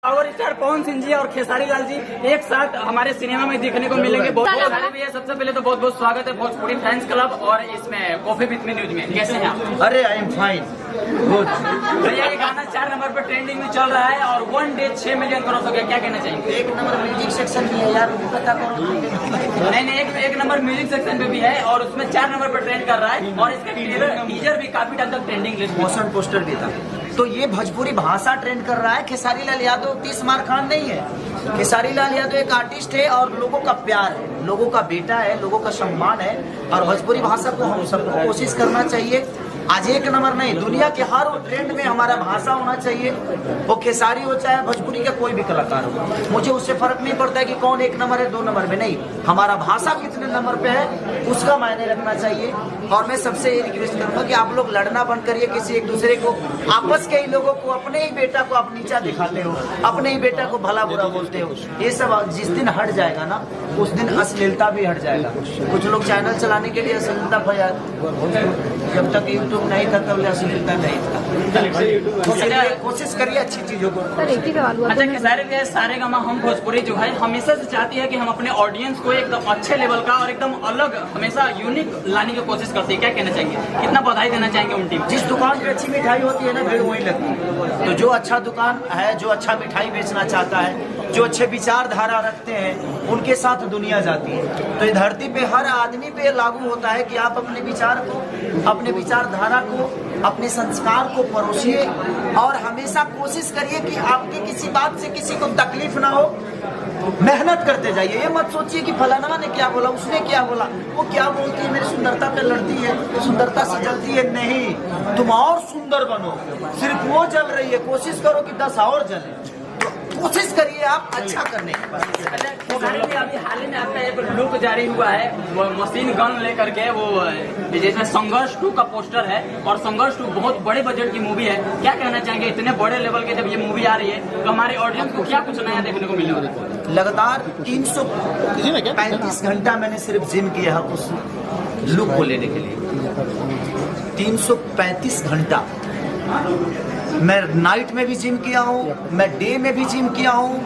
Power star Pawan Singh ji और खेसारी लाल जी एक साथ हमारे सिनेमा में देखने को मिलेंगे। बहुत सारे भैया, सबसे पहले तो बहुत बहुत स्वागत है भोजपुरी फैंस क्लब और इसमें कॉफी विद मी न्यूज में। कैसे हैं आप? अरे आई एम फाइन, गुड। भैया ये गाना 4 नंबर पर ट्रेंडिंग में चल रहा है और 1 डे 6 मिलियन क्रॉस हो गया, क्या कहना चाहिए? 1 नंबर म्यूजिक सेक्शन भी है यार, पता करो। नहीं, एक नंबर म्यूजिक सेक्शन पे भी है और उसमें 4 नंबर पर ट्रेंड कर रहा है और इसका टीजर भी काफी टाइम तक ट्रेंडिंग लिस्ट में, मोशन पोस्टर भी था। तो ये भोजपुरी भाषा ट्रेंड कर रहा है। खेसारी लाल यादव 30 मार खान नहीं है। खेसारी लाल यादव एक आर्टिस्ट है और लोगों का प्यार है, लोगों का बेटा है, लोगों का सम्मान है और भोजपुरी भाषा को हम सबको कोशिश करना चाहिए। आज 1 नंबर नहीं, दुनिया के हर ट्रेंड में हमारा भाषा होना चाहिए। वो खेसारी हो चाहे भोजपुरी का कोई भी कलाकार हो, मुझे उससे फर्क नहीं पड़ता है कि कौन 1 नंबर है 2 नंबर में, नहीं, हमारा भाषा कितने नंबर पे है उसका मायने रखना चाहिए। और मैं सबसे ये रिक्वेस्ट करूंगा कि आप लोग लड़ना बंद करिए किसी एक दूसरे को। आपस के ही लोगों को, अपने ही बेटा को आप नीचा दिखाते हो, अपने ही बेटा को भला बुरा बोलते हो। ये सब जिस दिन हट जाएगा ना, उस दिन अश्लीलता भी हट जाएगा। कुछ लोग चैनल चलाने के लिए अश्लीलता फैला, जब तक यूट्यूब नहीं था तब अश्लीलता नहीं था। कोशिश करिए अच्छी चीजों को। अच्छा खेसारी भैया, सारेगामा हम भोजपुरी जो है हमेशा से चाहती है कि हम अपने ऑडियंस को एकदम अच्छे लेवल का और एकदम अलग, हमेशा यूनिक लाने की कोशिश करते हैं, क्या कहना चाहेंगे? कितना बधाई देना चाहेंगे उन टीम? जिस दुकान पे अच्छी मिठाई होती है ना, भीड़ वहीं लगती है। तो जो अच्छा दुकान है, जो अच्छा मिठाई बेचना चाहता है, जो अच्छे विचारधारा रखते हैं, उनके साथ दुनिया जाती है। तो ये धरती पे हर आदमी पे लागू होता है कि आप अपने विचार को, अपने विचारधारा को, अपने संस्कार को परोसिए और हमेशा कोशिश करिए कि आपकी किसी बात से किसी को तकलीफ ना हो। मेहनत करते जाइए, ये मत सोचिए कि फलाना ने क्या बोला, उसने क्या बोला, वो क्या बोलती है, मेरी सुंदरता पे लड़ती है, सुंदरता से जलती है। नहीं, तुम और सुंदर बनो। सिर्फ वो जल रही है, कोशिश करो कि 10 और जले। कोशिश करिए आप अच्छा करने की। अभी हाल ही में आपका एक लुक जारी हुआ है, वो मशीन गन लेकर के, वो जिसमें संघर्ष 2 का पोस्टर है और संघर्ष 2 बहुत बड़े बजट की मूवी है। क्या कहना चाहेंगे, इतने बड़े लेवल के जब ये मूवी आ रही है तो हमारे ऑडियंस को क्या कुछ नया देखने को मिलने वाला है? लगातार 335 घंटा मैंने सिर्फ जिम किया है उस लुक को लेने के लिए। 335 घंटा मैं नाइट में भी जिम किया हूँ, मैं डे में भी जिम किया हूँ,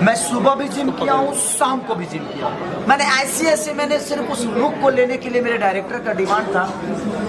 मैं सुबह भी जिम किया हूँ, शाम को भी जिम किया हूँ। मैंने ऐसे मैंने सिर्फ उस लुक को लेने के लिए, मेरे डायरेक्टर का डिमांड था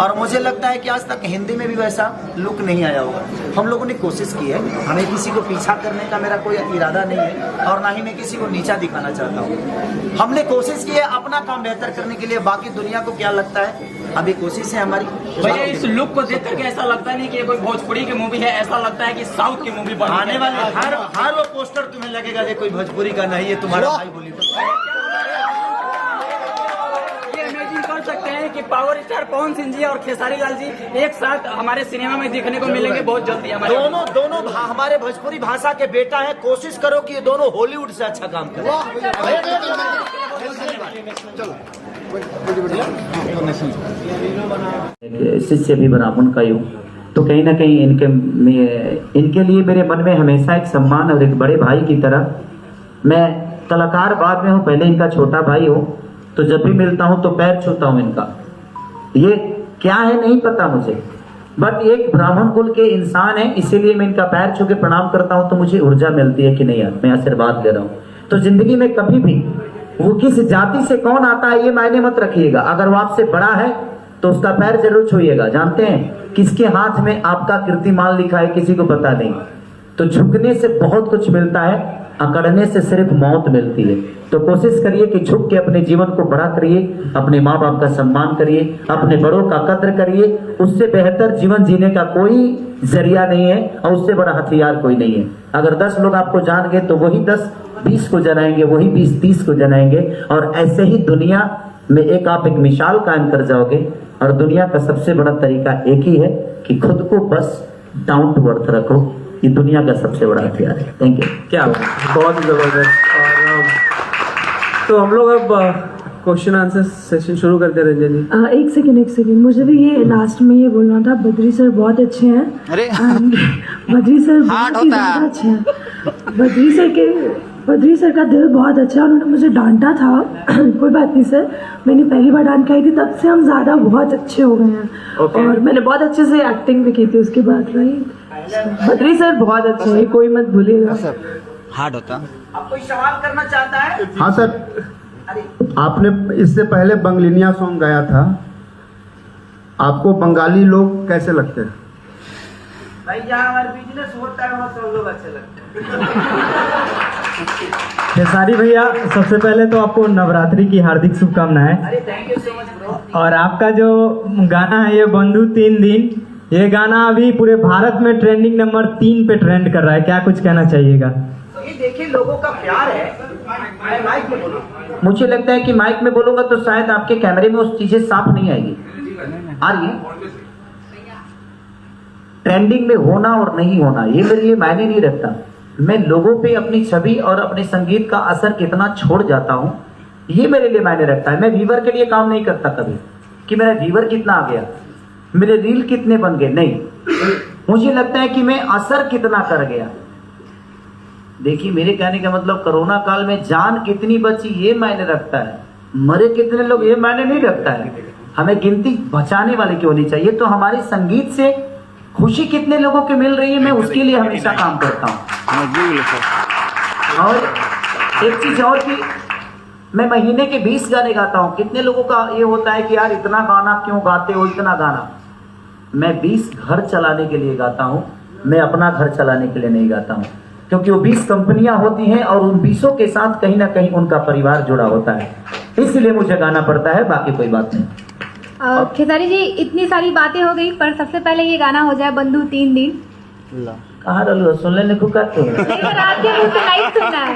और मुझे लगता है कि आज तक हिंदी में भी वैसा लुक नहीं आया होगा। हम लोगों ने कोशिश की है, हमें किसी को पीछा करने का मेरा कोई इरादा नहीं है और ना ही मैं किसी को नीचा दिखाना चाहता हूँ। हमने कोशिश की है अपना काम बेहतर करने के लिए, बाकी दुनिया को क्या लगता है अभी कोशिश है हमारी। भैया इस लुक को देख करके ऐसा लगता नहीं कि कोई भोजपुरी की मूवी है, ऐसा लगता है कि साउथ की मूवी आने वाली हर वो पोस्टर तुम्हें लगेगा कि कोई भोजपुरी का नहीं है, तुम्हारा भाई बोली। ये इमेजिन कर सकते हैं कि पावर स्टार पवन सिंह जी और खेसारी लाल जी एक साथ हमारे सिनेमा में देखने को मिलेंगे बहुत जल्दी। हमारे दोनों हमारे भोजपुरी भाषा के बेटा है। कोशिश करो कि ये दोनों हॉलीवुड से अच्छा काम करें। शिष्य भी ब्राह्मण का योग, तो कहीं ना कहीं इनके लिए मेरे मन में हमेशा एक सम्मान और एक बड़े भाई की तरह। मैं कलाकार बाद में हूँ, पहले इनका छोटा भाई हूँ, तो जब भी मिलता हूँ तो पैर छूता हूँ इनका। ये क्या है नहीं पता मुझे, बट एक ब्राह्मण कुल के इंसान है, इसीलिए मैं इनका पैर छू के प्रणाम करता हूँ तो मुझे ऊर्जा मिलती है कि नहीं यार मैं आशीर्वाद ले रहा हूँ। तो जिंदगी में कभी भी वो किस जाति से कौन आता है ये मायने मत रखिएगा, अगर वो आपसे बड़ा है तो उसका पैर जरूर छूइएगा। जानते हैं किसके हाथ में आपका कीर्तिमान लिखा है, किसी को पता नहीं। तो झुकने से बहुत कुछ मिलता है, अकड़ने से सिर्फ मौत मिलती है। तो कोशिश करिए कि झुक के अपने जीवन को बड़ा करिए, अपने माँ बाप का सम्मान करिए, अपने बड़ों का कद्र करिए। उससे बेहतर जीवन जीने का कोई जरिया नहीं है और उससे बड़ा हथियार कोई नहीं है। अगर 10 लोग आपको जान गए तो वही 10 20 को जनाएंगे, वही 20 30 को जनाएंगे और ऐसे ही दुनिया में आप एक मिसाल कायम कर जाओगे। और दुनिया का सबसे बड़ा तरीका एक ही है कि खुद को बस डाउन टू अर्थ रखो, ये दुनिया का सबसे बड़ा हथियार है। Thank you. क्या बहुत जबरदस्त। और तो हम लोग अब क्वेश्चन आंसर सेशन शुरू करते हैं। रंजन जी एक सेकंड मुझे भी ये लास्ट में ये बोलना था, बद्री सर बहुत अच्छे हैं। अरे बद्री सर बहुत ही ज्यादा अच्छे हैं। बद्री सर का दिल बहुत अच्छा है, उन्होंने मुझे डांटा था कोई बात नहीं सर, मैंने पहली बार डांट खाई थी, तब से हम ज़्यादा बहुत अच्छे हो गए हैं। और मैंने बहुत अच्छे से एक्टिंग भी की थी उसके बाद। राइट बद्री सर बहुत अच्छे हैं, कोई मत भूलिएगा। हार्ड होता। अब कोई सवाल करना चाहता है? हाँ सर, आपने इससे पहले बंगलिनिया सॉन्ग गाया था, आपको बंगाली लोग कैसे लगते हैं? भाई जहाँ हमारा बिजनेस होता है वहाँ सब लोग अच्छे लगते हैं। खेसारी भैया, सबसे पहले तो आपको नवरात्रि की हार्दिक शुभकामनाएं। अरे thank you so much bro. और आपका जो गाना है ये बंधु 3 दिन, ये गाना अभी पूरे भारत में ट्रेंडिंग नंबर 3 पे ट्रेंड कर रहा है, क्या कुछ कहना चाहिएगा? ये देखिए लोगों का प्यार है। मैं माइक में बोलूँ? मुझे लगता है कि माइक में बोलूंगा तो शायद आपके कैमरे में उस चीजें साफ नहीं आएगी। आ रही है? ट्रेंडिंग में होना और नहीं होना ये मेरे लिए मायने नहीं रखता। मैं लोगों पे अपनी छवि और अपने संगीत का असर कितना छोड़ जाता हूँ ये मेरे लिए मायने रखता है। मैं व्यूवर के लिए काम नहीं करता कभी कि मेरा व्यूवर कितना आ गया, मेरे रील कितने बन गए, नहीं। मुझे लगता है कि मैं असर कितना कर गया। देखिए मेरे कहने का मतलब कोरोना काल में जान कितनी बची ये मायने रखता है, मरे कितने लोग ये मायने नहीं रखता है। हमें गिनती बचाने वाले की होनी चाहिए। तो हमारे संगीत से खुशी कितने लोगों को मिल रही है मैं उसके लिए हमेशा काम करता हूँ। और एक चीज और कि मैं महीने के 20 गाने गाता हूँ। कितने लोगों का ये होता है कि यार इतना गाना क्यों गाते हो, इतना गाना। मैं 20 घर चलाने के लिए गाता हूँ, मैं अपना घर चलाने के लिए नहीं गाता हूँ। क्योंकि वो 20 कंपनियां होती हैं और उन 20 के साथ कहीं ना कहीं उनका परिवार जुड़ा होता है, इसलिए मुझे गाना पड़ता है, बाकी कोई बात नहीं। खेसारी जी, इतनी सारी बातें हो गई पर सबसे पहले ये गाना हो जाए बंधु 3 दिन। कहाँ रहो सुन लेने को कहते हो रात के मुझसे नहीं सुनना है।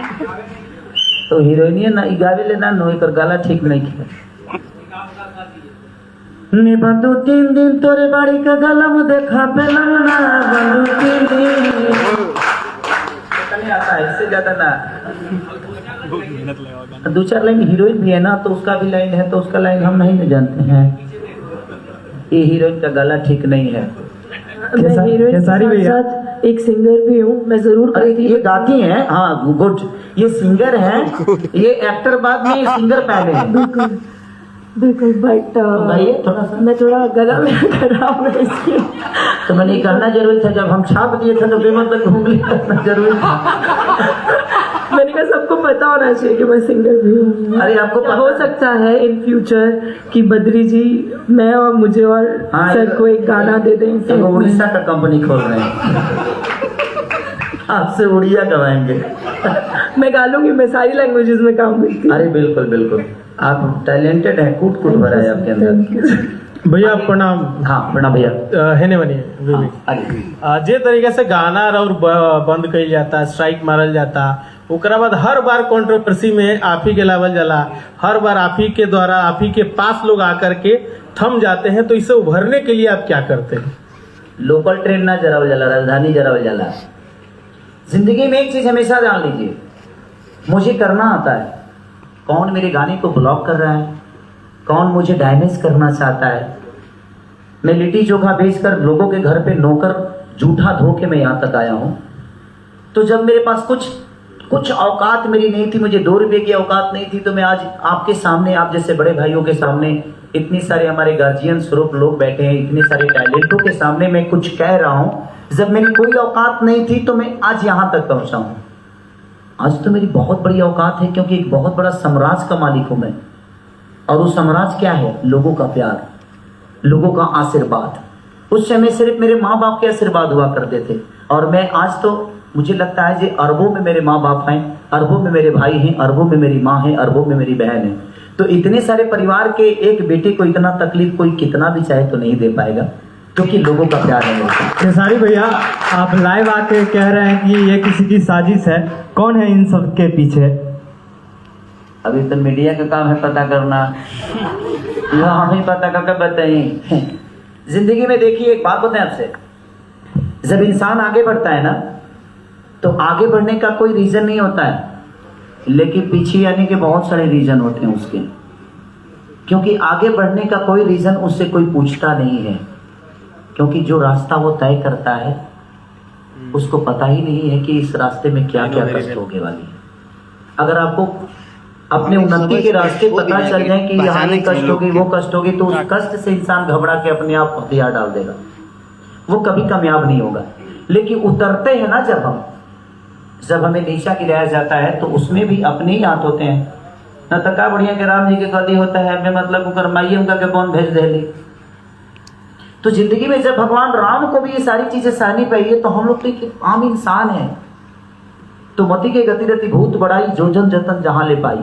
तो हीरोइन ना गावे लेना नो एकर गाला ठीक नहीं किया। नी बंधु 3 दिन तोरे बाड़ी का गला में देखा बेलना बंधु 3 दिन नहीं आता है, इससे ज्यादा ना। 2-4 लाइन हीरोइन भी है ना तो उसका भी लाइन है, तो उसका लाइन हम नहीं जानते हैं। ये हीरोइन का गला ठीक नहीं है। मैं हीरोइन के साथ एक सिंगर भी हूँ, मैं जरूर अरे ये गाती हैं, हाँ गुड। ये सिंगर हैं, ये एक्टर बाद में सिंगर पहले हैं। बिल्कुल बिल्कुल। बट थोड़ा सा मैं थोड़ा गला में खराब है इसलिए। तो मैंने कहना जरूरी था, जब हम छाप दिए थे तो बेमतलब घूमने करना जरूरी था। मैंने कहा सबको पता होना चाहिए कि मैं सिंगर भी हूँ। अरे आपको पता हो सकता है इन फ्यूचर कि बद्री जी मैं और मुझे और सर को एक गाना दे दें। तो उड़ीसा का कंपनी खोल रहे हैं, आपसे उड़िया गवाएंगे। मैं गा लूंगी, मैं सारी लैंग्वेजेस में काम करती हूँ। अरे बिल्कुल बिल्कुल, आप टैलेंटेड है, कूट कूट भरा है आपके अंदर। भैया प्रणाम। हाँ प्रणाम भैया। हेने बनिए जे तरीके से गाना और बंद कइल जाता, स्ट्राइक मारल जाता, ओकरा बाद हर बार कंट्रोवर्सी में आप ही के लावल जाला, हर बार आप ही के द्वारा आप ही के पास लोग आकर के थम जाते हैं। तो इसे उभरने के लिए आप क्या करते हैं? लोकल ट्रेन ना जरावल जाला, राजधानी जरावल जाला। जिंदगी में एक चीज हमेशा जान लीजिए, मुझे करना आता है। कौन मेरे गाने को ब्लॉक कर रहा है, कौन मुझे डैमेज करना चाहता है। मैं लिट्टी चोखा बेचकर लोगों के घर पे नौकर जूठा धो के मैं यहाँ तक आया हूँ। तो जब मेरे पास कुछ औकात मेरी नहीं थी, मुझे 2 रुपये की औकात नहीं थी, तो मैं आज आपके सामने, आप जैसे बड़े भाइयों के सामने, इतने सारे हमारे गार्जियन स्वरूप लोग बैठे हैं, इतने सारे टैलेंटों के सामने मैं कुछ कह रहा हूँ। जब मेरी कोई औकात नहीं थी तो मैं आज यहाँ तक पहुँचा हूँ। आज तो मेरी बहुत बड़ी औकात है, क्योंकि एक बहुत बड़ा साम्राज्य का मालिक हूँ मैं। और वो साम्राज्य क्या है? लोगों का प्यार, लोगों का आशीर्वाद। उस समय सिर्फ मेरे माँ बाप के आशीर्वाद हुआ करते थे, और मैं आज तो मुझे लगता है कि अरबों में मेरे माँ बाप हैं, अरबों में मेरे भाई हैं, अरबों में मेरी माँ है, अरबों में मेरी बहन है। तो इतने सारे परिवार के एक बेटे को इतना तकलीफ कोई कितना भी चाहे तो नहीं दे पाएगा, क्योंकि लोगों का प्यार है। खेसारी भैया, आप लाइव आके कह रहे हैं कि ये किसी की साजिश है, कौन है इन सब के पीछे? अभी तो मीडिया का काम है पता करना, यह हम ही पता करके बताइए। जिंदगी में देखिए, एक बात बताएं आपसे, जब इंसान आगे बढ़ता है ना तो आगे बढ़ने का कोई रीजन नहीं होता है, लेकिन पीछे आने के बहुत सारे रीजन होते हैं उसके। क्योंकि आगे बढ़ने का कोई रीजन उससे कोई पूछता नहीं है, क्योंकि जो रास्ता वो तय करता है उसको पता ही नहीं है कि इस रास्ते में क्या क्या कष्ट होने वाली है। अगर आपको अपने उन्नति के रास्ते पता चल जाए कि यहाँ ये कष्ट होगी, वो कष्ट होगी, तो उस कष्ट से इंसान घबरा के अपने आप हथियार डाल देगा, वो कभी कामयाब नहीं होगा। लेकिन उतरते हैं ना जब हमें नीचा गिराया जाता है तो उसमें भी अपने ही हाथ होते हैं न। तका बढ़िया के राम जी के कदी होता है हमें मतलब उनका माइये उनका के कौन भेज दे ली। तो जिंदगी में जब भगवान राम को भी ये सारी चीजें सहनी पड़ी है तो हम लोग तो एक आम इंसान है। तो मति के गति रति भूत बढ़ाई जो जन जतन जहां ले पाई।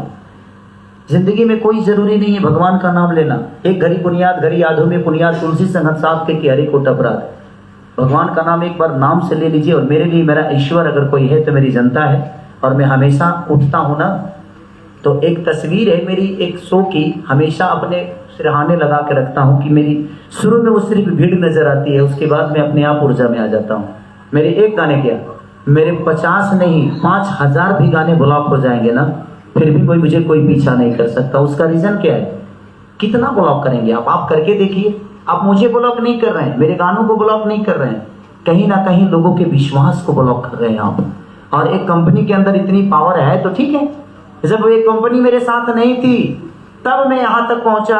जिंदगी में कोई जरूरी नहीं है भगवान का नाम लेना। एक घड़ी पुनियाद घड़ी यादों में पुनियाद तुलसी संगत साथ के हरि कोट अपराध। भगवान का नाम एक बार नाम से ले लीजिए। और मेरे लिए मेरा ईश्वर अगर कोई है तो मेरी जनता है। और मैं हमेशा उठता हूं ना तो एक तस्वीर है मेरी एक शो की, हमेशा अपने सिरहाने लगा के रखता हूं कि मेरी शुरू में वो सिर्फ भीड़ नजर आती है, उसके बाद मैं अपने आप ऊर्जा में आ जाता हूं। मेरे एक गाने क्या, मेरे 50 नहीं 5000 भी गाने ब्लॉक हो जाएंगे ना, फिर भी मुझे कोई पीछा नहीं कर सकता। उसका रीजन क्या है? कितना ब्लॉक करेंगे आप करके देखिए। आप मुझे ब्लॉक नहीं कर रहे हैं, मेरे गानों को ब्लॉक नहीं कर रहे हैं, कहीं ना कहीं लोगों के विश्वास को ब्लॉक कर रहे हैं आप। और एक कंपनी के अंदर इतनी पावर है तो ठीक है। जब एक कंपनी मेरे साथ नहीं थी तब मैं यहां तक पहुंचा।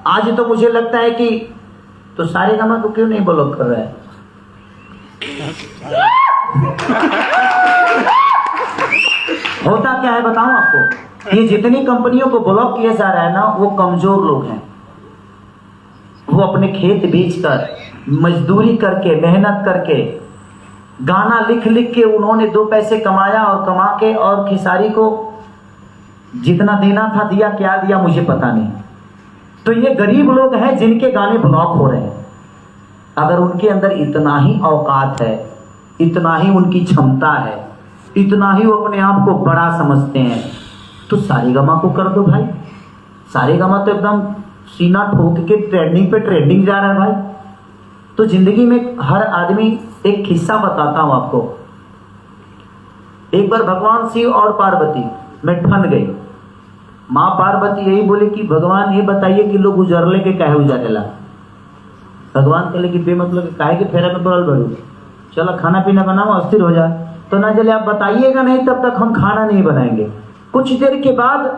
आज तो मुझे लगता है कि तो सारे गामा को क्यों नहीं ब्लॉक कर रहा है? होता क्या है बताऊं आपको, ये जितनी कंपनियों को ब्लॉक किया जा रहा है ना वो कमजोर लोग हैं। वो अपने खेत बेचकर मजदूरी करके मेहनत करके गाना लिख लिख के उन्होंने 2 पैसे कमाया और कमा के और खेसारी को जितना देना था दिया, क्या दिया मुझे पता नहीं। तो ये गरीब लोग हैं जिनके गाने ब्लॉक हो रहे हैं। अगर उनके अंदर इतना ही औकात है, इतना ही उनकी क्षमता है, इतना ही वो अपने आप को बड़ा समझते हैं तो सारेगामा को कर दो भाई। सारेगामा तो एकदम सीना ठोक के ट्रेंडिंग पे ट्रेंडिंग जा रहा है भाई। तो जिंदगी में हर आदमी, एक किस्सा बताता हूं आपको। एक बार भगवान शिव और पार्वती में ठन गई। माँ पार्वती यही बोले कि भगवान ये बताइए कि लोग उजरले के काहे उजरेला। भगवान कहले कि बेमतलब काहे के फेरा में पड़ल बड़ू, चलो खाना पीना बनाओ अस्थिर हो जाए। तो ना चले आप बताइएगा नहीं तब तक हम खाना नहीं बनाएंगे। कुछ देर के बाद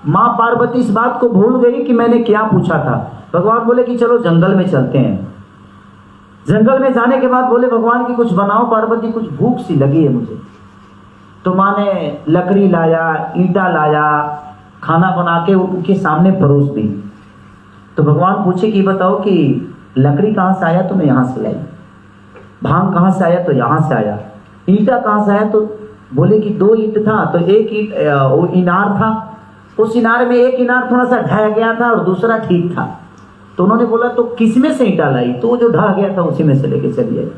माँ पार्वती इस बात को भूल गई कि मैंने क्या पूछा था। भगवान बोले कि चलो जंगल में चलते हैं। जंगल में जाने के बाद बोले भगवान की कुछ बनाओ पार्वती, कुछ भूख सी लगी है मुझे। तो माँ ने लकड़ी लाया, ईंटा लाया, खाना बना के उनके सामने परोस दी। तो भगवान पूछे कि बताओ कि लकड़ी कहाँ से आया? तो मैं यहाँ से लाई। भांग कहाँ से आया? तो यहाँ से आया। ईंटा कहाँ से आया? तो बोले कि 2 ईंट था तो एक ईंट वो इनार था, उस इनार में एक इनार थोड़ा सा ढह गया था और दूसरा ठीक था। तो उन्होंने बोला तो किसमें से ईंटा लाई? तो जो ढह गया था उसी में से लेके चली आई।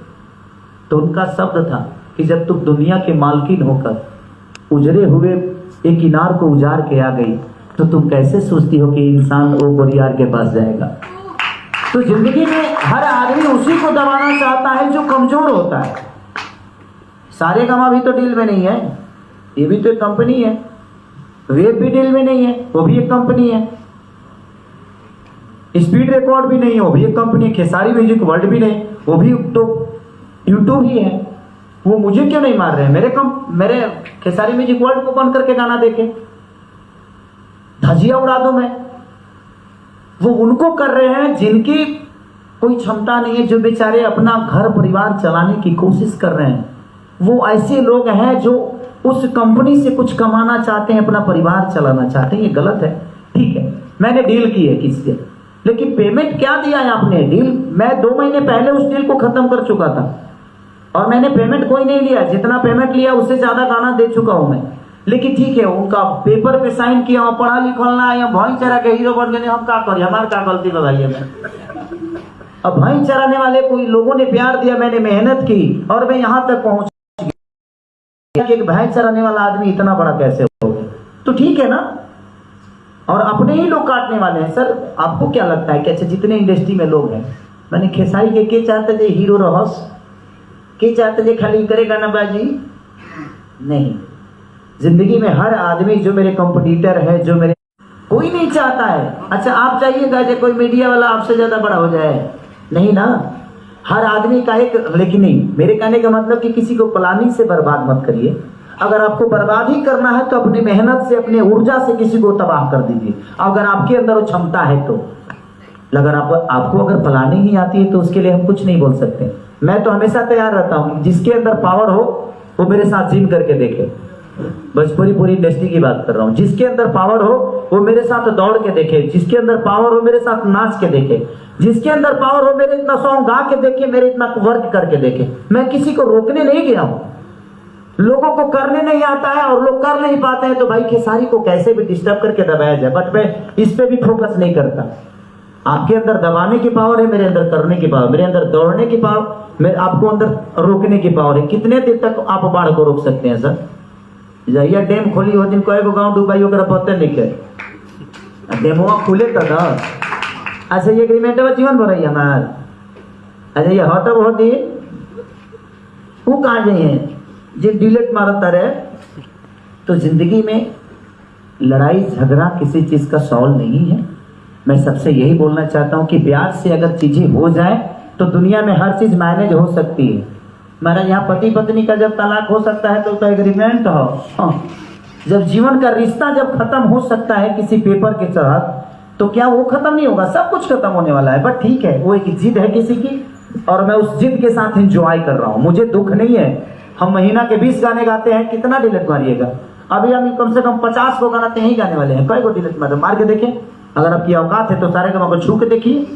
तो उनका शब्द था कि जब तुम दुनिया के मालकिन होकर उजरे हुए एक इनार को उजाड़ के आ गई तो तुम कैसे सोचती हो कि इंसान वो बोरियार के पास जाएगा। तो जिंदगी में हर आदमी उसी को दबाना चाहता है जो कमजोर होता है। सारेगामा भी तो डील में नहीं है, ये भी तो एक कंपनी है। वेब भी डील में नहीं है, वो भी एक कंपनी है। स्पीड रिकॉर्ड भी नहीं है, वो भी एक कंपनी है। खेसारी म्यूजिक वर्ल्ड भी नहीं, वो भी तो यूट्यूब ही है। वो मुझे क्यों नहीं मार रहे हैं? मेरे खेसारी म्यूजिक वर्ल्ड को बंद करके गाना देखे, धजिया उड़ा दो मैं। वो उनको कर रहे हैं जिनकी कोई क्षमता नहीं है, जो बेचारे अपना घर परिवार चलाने की कोशिश कर रहे हैं। वो ऐसे लोग हैं जो उस कंपनी से कुछ कमाना चाहते हैं, अपना परिवार चलाना चाहते हैं। ये गलत है। ठीक है, मैंने डील की है किसी से, लेकिन पेमेंट क्या दिया है आपने? डील मैं 2 महीने पहले उस डील को खत्म कर चुका था और मैंने पेमेंट कोई नहीं लिया। जितना पेमेंट लिया उससे ज्यादा गाना दे चुका हूं मैं। लेकिन ठीक है, उनका पेपर पे साइन किया, पढ़ा लिखल ना है, भाई चरा के हीरो बन गए, हम क्या करें? हमारे क्या गलती बताइए मैं? अब भाई चराने वाले कोई लोगों ने प्यार दिया, मैंने मेहनत की और मैं यहां तक पहुंच गया। एक भैंस चराने वाला आदमी इतना बड़ा कैसे हो गया? तो ठीक है ना। और अपने ही लोग काटने वाले हैं। सर आपको क्या लगता है कि अच्छा जितने इंडस्ट्री में लोग हैं, मैंने खेसारी के चाहते थे हीरो रहस, के चाहते थे खाली करेगा ना बाजी? नहीं। जिंदगी में हर आदमी जो मेरे कंपटीटर है, जो मेरे, कोई नहीं चाहता है अच्छा आप चाहिएगा जो कोई मीडिया वाला आपसे ज्यादा बड़ा हो जाए, नहीं ना। हर आदमी का एक, लेकिन नहीं, मेरे कहने का मतलब कि किसी को प्लानिंग से बर्बाद मत करिए। अगर आपको बर्बाद ही करना है तो अपनी मेहनत से, अपने ऊर्जा से किसी को तबाह कर दीजिए। अगर आपके अंदर वो क्षमता है तो। अगर आपको अगर प्लानिंग ही आती है तो उसके लिए हम कुछ नहीं बोल सकते। मैं तो हमेशा तैयार रहता हूँ, जिसके अंदर पावर हो वो मेरे साथ जिम करके देखे। भोजपुरी पूरी इंडस्ट्री की बात कर रहा हूँ। जिसके अंदर पावर हो वो मेरे साथ दौड़ के देखे, जिसके अंदर पावर हो मेरे साथ नाच के देखे, जिसके अंदर पावर हो मेरे इतना सॉन्ग गा के देखे, मेरे इतना वर्क करके देखे। मैं किसी को रोकने नहीं गया हूँ। लोगों को करने नहीं आता है और लोग कर नहीं पाते हैं, तो भाई खेसारी को कैसे भी डिस्टर्ब करके दबाया जाए, बट मैं इस पे भी फोकस नहीं करता। आपके अंदर दबाने की पावर है, मेरे अंदर करने की पावर, मेरे अंदर दौड़ने की पावर, मेरे आपको अंदर रोकने की पावर है। कितने देर तक आप बाढ़ को रोक सकते हैं सर? जहिया डैम खोली हो दिन कोई गाँव डूबाई ओकरा पता नहीं के डेमुआ खुले तक अच्छा ये एग्रीमेंट में जीवन भर हमार अच्छा ये हटब हो दिन वो कहाँ जाइए जो डिलेट मारता रहे। तो जिंदगी में लड़ाई झगड़ा किसी चीज का सॉल्व नहीं है। मैं सबसे यही बोलना चाहता हूँ कि प्यार से अगर चीजें हो जाए तो दुनिया में हर चीज मैनेज हो सकती है। मेरा यहाँ पति पत्नी का जब तलाक हो सकता है तो एग्रीमेंट हो। हाँ। जब जीवन का रिश्ता जब खत्म हो सकता है किसी पेपर के तहत, तो क्या वो खत्म नहीं होगा? सब कुछ खत्म होने वाला है। बट ठीक है, वो एक जिद है किसी की और मैं उस जिद के साथ एंजॉय कर रहा हूँ। मुझे दुख नहीं है। हम महीना के 20 गाने गाते हैं, कितना डिलीट मारिएगा? अभी हम कम से कम 50 को गाना ही गाने वाले हैं। कई को डिलीट मार के देखें। अगर आपकी औकात है तो सारे गानों को छू के देखिए,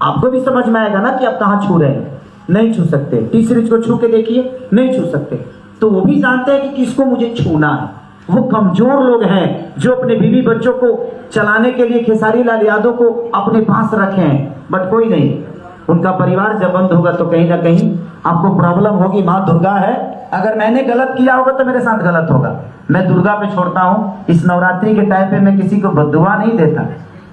आपको भी समझ में आएगा ना कि आप कहाँ छू रहे हैं। नहीं छू सकते। टी सीरीज को छू के देखिए, नहीं छू सकते। तो वो भी जानते हैं कि किसको मुझे छूना है। वो कमजोर लोग हैं जो अपने बीवी बच्चों को चलाने के लिए खेसारी लाल यादव को अपने पास रखे हैं। बट कोई नहीं, उनका परिवार जब बंद होगा तो कहीं ना कहीं आपको प्रॉब्लम होगी। माँ दुर्गा है, अगर मैंने गलत किया होगा तो मेरे साथ गलत होगा। मैं दुर्गा पे छोड़ता हूँ। इस नवरात्रि के टाइम पे मैं किसी को बद्दुआ नहीं देता,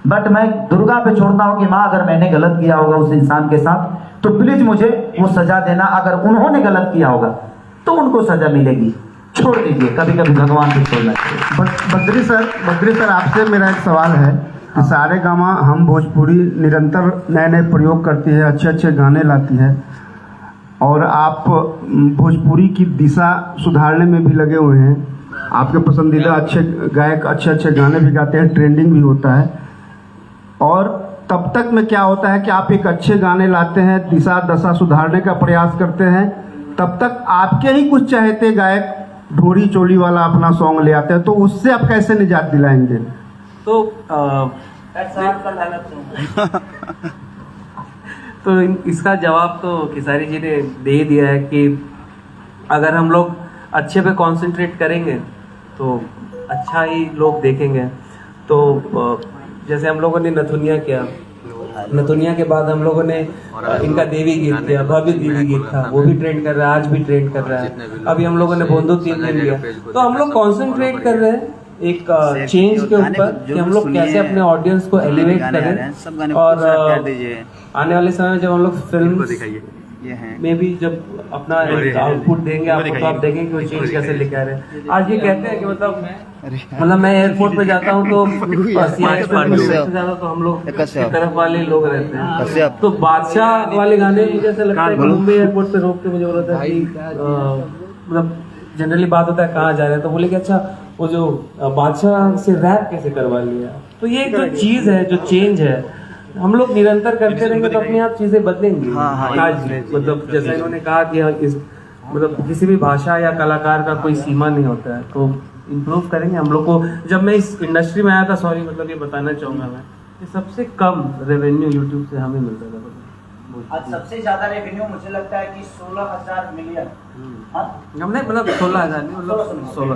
बट मैं दुर्गा पे छोड़ता हूँ कि माँ अगर मैंने गलत किया होगा उस इंसान के साथ तो प्लीज मुझे वो सजा देना। अगर उन्होंने गलत किया होगा तो उनको सजा मिलेगी। छोड़ दीजिए, कभी कभी भगवान को छोड़ना चाहिए। बद्री सर आपसे मेरा एक सवाल है कि सारे गामा हम भोजपुरी निरंतर नए नए प्रयोग करती है, अच्छे अच्छे गाने लाती है और आप भोजपुरी की दिशा सुधारने में भी लगे हुए हैं। आपके पसंदीदा अच्छे गायक अच्छे अच्छे गाने भी गाते हैं, ट्रेंडिंग भी होता है। और तब तक में क्या होता है कि आप एक अच्छे गाने लाते हैं, दिशा दशा सुधारने का प्रयास करते हैं, तब तक आपके ही कुछ चाहते गायक ढोरी चोली वाला अपना सॉन्ग ले आते हैं, तो उससे आप कैसे निजात दिलाएंगे? तो तो इसका जवाब तो खेसारी जी ने दे ही दिया है कि अगर हम लोग अच्छे पे कंसंट्रेट करेंगे तो अच्छा ही लोग देखेंगे। तो जैसे हम लोगों ने नथुनिया किया, नथुनिया के बाद हम लोगों ने इनका देवी गीत किया, भव्य देवी गीत था, वो भी ट्रेंड कर रहा है, आज भी ट्रेंड कर रहा है। अभी हम लोगों ने बोंदो 3 दिन लिया। तो हम लोग कंसंट्रेट कर रहे हैं एक चेंज के ऊपर कि हम लोग कैसे अपने ऑडियंस को एलिवेट करें। और आने वाले समय में जब हम लोग फिल्म में भी जब अपना आउटपुट देंगे आपको, तो आप देखेंगे कि वो चेंज कैसे लेके आ रहे हैं। आज ये कहते हैं कि मतलब मैं एयरपोर्ट पे जाता हूँ तो हम लोग की तरफ वाले लोग रहते हैं। तो बादशाह वाले गाने मुझे ऐसा लगता है कि मुंबई एयरपोर्ट पे रोक के मुझे बोला था कि मतलब जनरली बात होता है कहाँ जा रहे हैं, तो बोले कि अच्छा वो जो बादशाह से रैप कैसे करवा लिया। तो ये जो चीज है, जो चेंज है, हम लोग निरंतर करते रहेंगे तो अपने आप चीजें बदलेंगी। आज मतलब जैसा इन्होंने कहा कि इस मतलब किसी भी भाषा या कलाकार का कोई सीमा नहीं होता है, तो इम्प्रूव करेंगे हम लोग को। जब मैं इस इंडस्ट्री में आया था, सॉरी मतलब ये बताना चाहूंगा मैं, कि सबसे कम रेवेन्यू यूट्यूब से हमें मिलता था। आज सबसे ज्यादा रेवेन्यू मुझे लगता है कि 16,000 मिलियन। हमने मतलब 16,000 नहीं, मतलब 1600।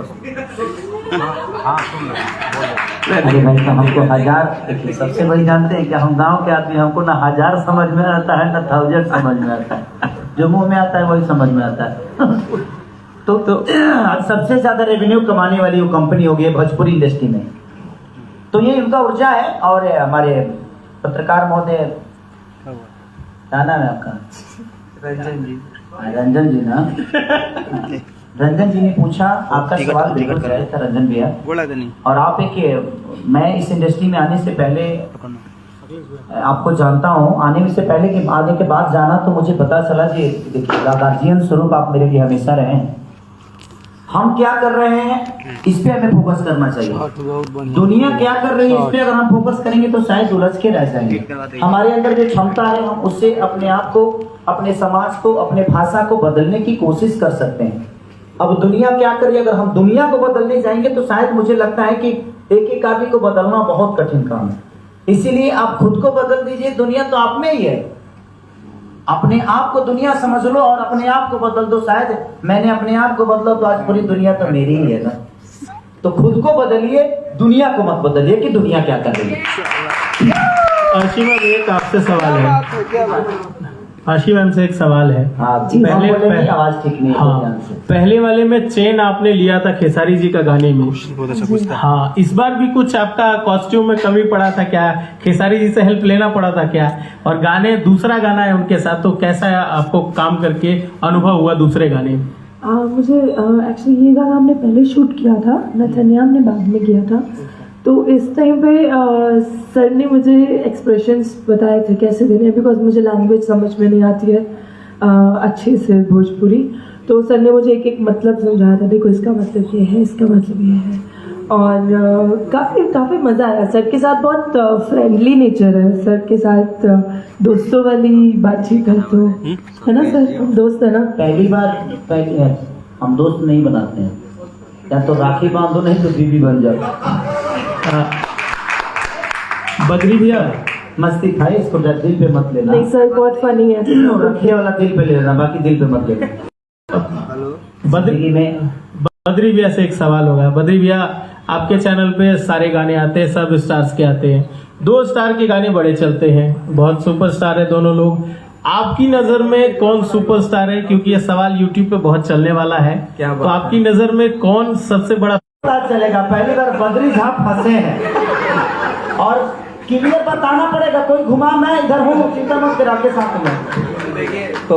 अरे भाई तो हमको 1000 देखिए, सबसे बड़ी जानते हैं कि हम गांव के आदमी, हमको ना 1000 समझ में आता है ना 1000 समझ में आता है। जो मुंह में आता है वही समझ में आता है। तो आज सबसे ज्यादा रेवेन्यू कमाने वाली वो कंपनी होगी भोजपुरी इंडस्ट्री में। तो ये उनका ऊर्जा है। और हमारे पत्रकार महोदय, क्या नाम है आपका? रंजन जी। रंजन जी ना, रंजन जी ने पूछा, आपका सवाल बिल्कुल सही था रंजन भैया। और आप एक, मैं इस इंडस्ट्री में आने से पहले आपको जानता हूँ, आने से पहले के आने के बाद जाना तो मुझे पता चला कि देखिए गार्जियन स्वरूप आप मेरे लिए हमेशा रहे हैं। हम क्या कर रहे हैं इस पे हमें फोकस करना चाहिए। दुनिया क्या कर रही है इस पे अगर हम फोकस करेंगे तो शायद उलझ के रह जाएंगे। हमारे अंदर जो क्षमता है हम उससे अपने आप को, अपने समाज को, अपने भाषा को बदलने की कोशिश कर सकते हैं। अब दुनिया क्या कर रही है, अगर हम दुनिया को बदलने जाएंगे तो शायद मुझे लगता है कि एक एक आदमी को बदलना बहुत कठिन काम है। इसीलिए आप खुद को बदल दीजिए, दुनिया तो आप में ही है। अपने आप को दुनिया समझ लो और अपने आप को बदल दो। शायद मैंने अपने आप को बदला तो आज पूरी दुनिया तो मेरी ही है ना। तो खुद को बदलिए, दुनिया को मत बदलिए कि दुनिया क्या कर रही है। आशी मैम एक आपसे सवाल है। आशी मैम से एक सवाल है। पहले आवाज ठीक नहीं है। पहले वाले में चेन आपने लिया था खेसारी जी का गाने में। हाँ, इस बार भी कुछ आपका कॉस्ट्यूम में कमी पड़ा था क्या? खेसारी जी से हेल्प लेना पड़ा था क्या? और गाने, दूसरा गाना है उनके साथ, तो कैसा आपको काम करके अनुभव हुआ दूसरे गाने में? मुझे एक्चुअली ये गाना हमने पहले शूट किया था, नथनिया ने बाद में किया था। तो इस टाइम पे सर ने मुझे एक्सप्रेशंस बताए थे कैसे देने हैं, बिकॉज मुझे लैंग्वेज समझ में नहीं आती है अच्छे से भोजपुरी। तो सर ने मुझे एक एक मतलब समझाया था, देखो इसका मतलब ये है, इसका मतलब ये है। और काफ़ी मज़ा आया सर के साथ। बहुत फ्रेंडली नेचर है सर के साथ, दोस्तों वाली बातचीत करते हो, है ना सर? हम दोस्त है ना। पहली हम दोस्त नहीं बनाते हैं, या तो राखी बांधो नहीं तो बीवी बन जाओ। बद्री भैया मस्ती खाए, इसको दिल पे मत लेना। नहीं सर, बहुत फनी है। रखे वाला दिल पे ले लेना, बाकी दिल पे मत लेना। बद्री भैया से एक सवाल होगा। बद्री भैया, आपके चैनल पे सारे गाने आते हैं, सब स्टार्स के आते हैं। 2 स्टार के गाने बड़े चलते हैं, बहुत सुपरस्टार है दोनों लोग। आपकी नजर में कौन सुपरस्टार है? क्योंकि ये सवाल यूट्यूब पे बहुत चलने वाला है। तो आपकी नजर में कौन सबसे बड़ा चलेगा? पहली बार बद्री झा फंसे हैं और क्लियर बताना पड़ेगा। कोई घुमा, मैं इधर हूँ, चिंता मत करा के साथ में। तो